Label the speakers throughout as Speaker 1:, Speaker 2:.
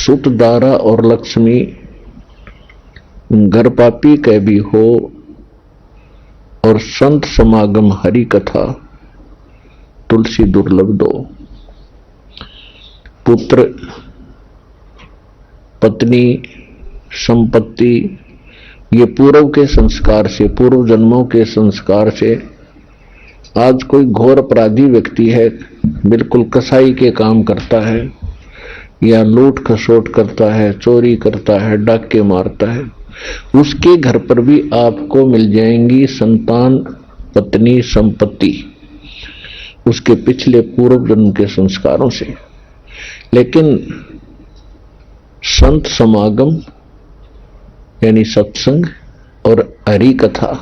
Speaker 1: सुत दारा और लक्ष्मी घर पापी कह भी हो, और संत समागम हरि कथा तुलसी दुर्लभ दो। पुत्र, पत्नी, संपत्ति, ये पूर्व के संस्कार से, पूर्व जन्मों के संस्कार से आज कोई घोर अपराधी व्यक्ति है, बिल्कुल कसाई के काम करता है या लूट खसोट करता है, चोरी करता है, डाके मारता है, उसके घर पर भी आपको मिल जाएंगी संतान, पत्नी, संपत्ति, उसके पिछले पूर्व जन्म के संस्कारों से। लेकिन संत समागम यानी सत्संग और हरि कथा,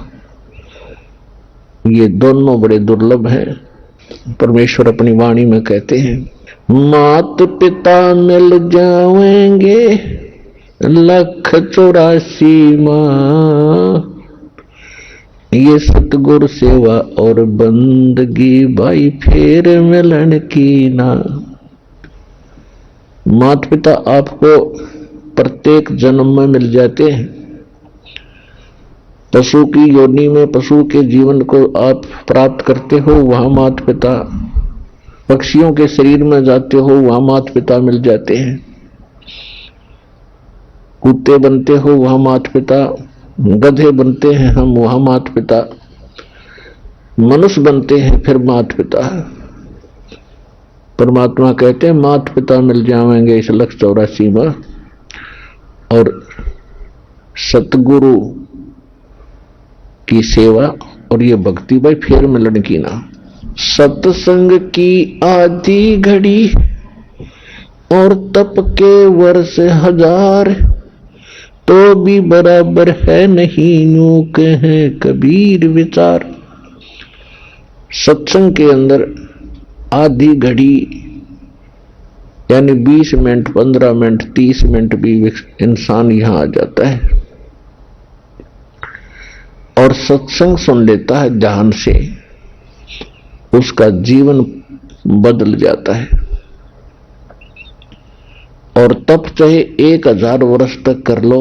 Speaker 1: ये दोनों बड़े दुर्लभ हैं। परमेश्वर अपनी वाणी में कहते हैं, मात पिता मिल जाएंगे 1,84 माँ, ये सतगुरु सेवा और बंदगी भाई फेर मिलन की ना। माता पिता आपको प्रत्येक जन्म में मिल जाते हैं। पशु की योनि में पशु के जीवन को आप प्राप्त करते हो, वहां माता पिता, पक्षियों के शरीर में जाते हो, वहां माता पिता मिल जाते हैं। कुत्ते बनते हो, वहां माता पिता, गधे बनते हैं हम, वहां माता पिता, मनुष्य बनते हैं, फिर माता पिता। परमात्मा कहते हैं माता पिता मिल जाएंगे इस 1,84 में, और सतगुरु की सेवा और ये भक्ति भाई फेर मिलन की ना। सत्संग की आधी घड़ी और तप के वर्ष 1000, तो भी बराबर है नहीं यूं कहें कबीर विचार। सत्संग के अंदर आधी घड़ी यानी 20 मिनट, 15 मिनट, 30 मिनट भी इंसान यहां आ जाता है और सत्संग सुन लेता है ध्यान से, उसका जीवन बदल जाता है। और तप चाहे 1000 वर्ष तक कर लो,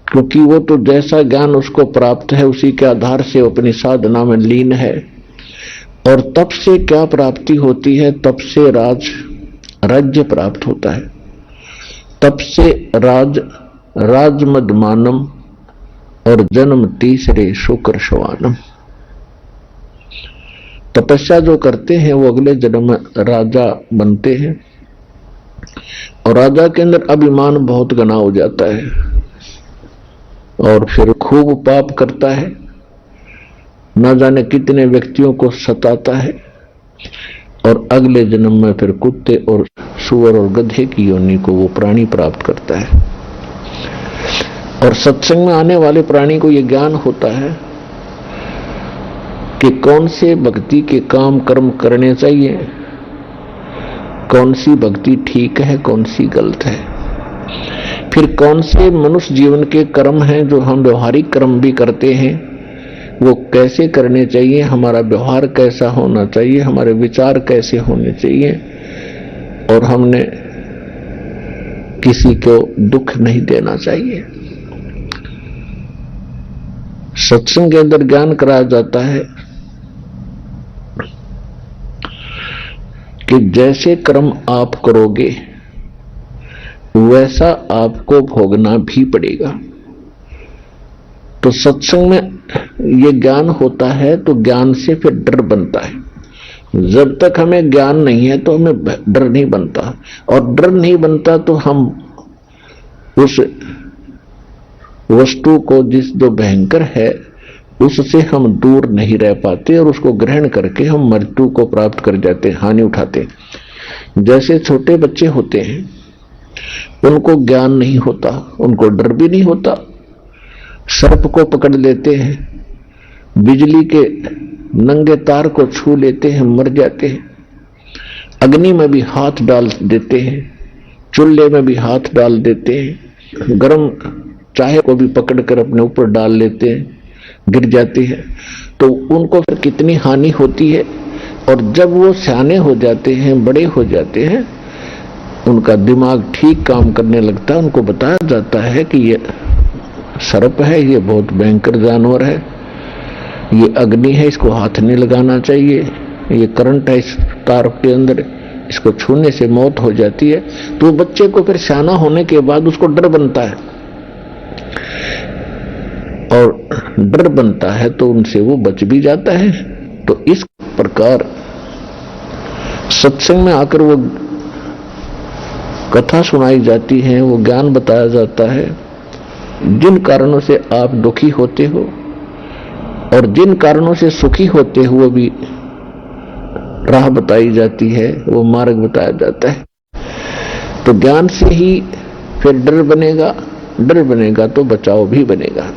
Speaker 1: क्योंकि वो तो जैसा ज्ञान उसको प्राप्त है उसी के आधार से अपनी साधना में लीन है। और तप से क्या प्राप्ति होती है? तप से राज्य प्राप्त होता है। तप से राजमदमानम और जन्म तीसरे शुक्र शवानम। तपस्या जो करते हैं वो अगले जन्म में राजा बनते हैं, और राजा के अंदर अभिमान बहुत घना हो जाता है और फिर खूब पाप करता है, न जाने कितने व्यक्तियों को सताता है, और अगले जन्म में फिर कुत्ते और सूअर और गधे की योनि को वो प्राणी प्राप्त करता है। और सत्संग में आने वाले प्राणी को ये ज्ञान होता है कि कौन से भक्ति के काम कर्म करने चाहिए, कौन सी भक्ति ठीक है, कौन सी गलत है, फिर कौन से मनुष्य जीवन के कर्म हैं जो हम व्यवहारिक कर्म भी करते हैं वो कैसे करने चाहिए, हमारा व्यवहार कैसा होना चाहिए, हमारे विचार कैसे होने चाहिए, और हमने किसी को दुख नहीं देना चाहिए। सत्संग के अंदर ज्ञान कराया जाता है कि जैसे कर्म आप करोगे वैसा आपको भोगना भी पड़ेगा। तो सत्संग में ये ज्ञान होता है तो ज्ञान से फिर डर बनता है। जब तक हमें ज्ञान नहीं है तो हमें डर नहीं बनता, और डर नहीं बनता तो हम उस वस्तु को जो भयंकर है उससे हम दूर नहीं रह पाते, और उसको ग्रहण करके हम मृत्यु को प्राप्त कर जाते, हानि उठाते। जैसे छोटे बच्चे होते हैं, उनको ज्ञान नहीं होता, उनको डर भी नहीं होता, सर्प को पकड़ लेते हैं, बिजली के नंगे तार को छू लेते हैं, मर जाते हैं, अग्नि में भी हाथ डाल देते हैं, चूल्हे में भी हाथ डाल देते हैं, गर्म चाय को भी पकड़कर अपने ऊपर डाल लेते हैं, गिर जाती है। तो उनको फिर कितनी हानि होती है। और जब वो सियाने हो जाते हैं, बड़े हो जाते हैं, उनका दिमाग ठीक काम करने लगता है। उनको बताया जाता है कि ये सर्प है, ये बहुत भयंकर जानवर है, ये अग्नि है, इसको हाथ नहीं लगाना चाहिए, ये करंट है इस तार के अंदर, इसको छूने से मौत हो जाती है। तो बच्चे को फिर शाना होने के बाद उसको डर बनता है, और डर बनता है तो उनसे वो बच भी जाता है। तो इस प्रकार सत्संग में आकर वो कथा सुनाई जाती है, वो ज्ञान बताया जाता है। जिन कारणों से आप दुखी होते हो और जिन कारणों से सुखी होते हो, वो भी राह बताई जाती है, वो मार्ग बताया जाता है। तो ज्ञान से ही फिर डर बनेगा, डर बनेगा तो बचाव भी बनेगा।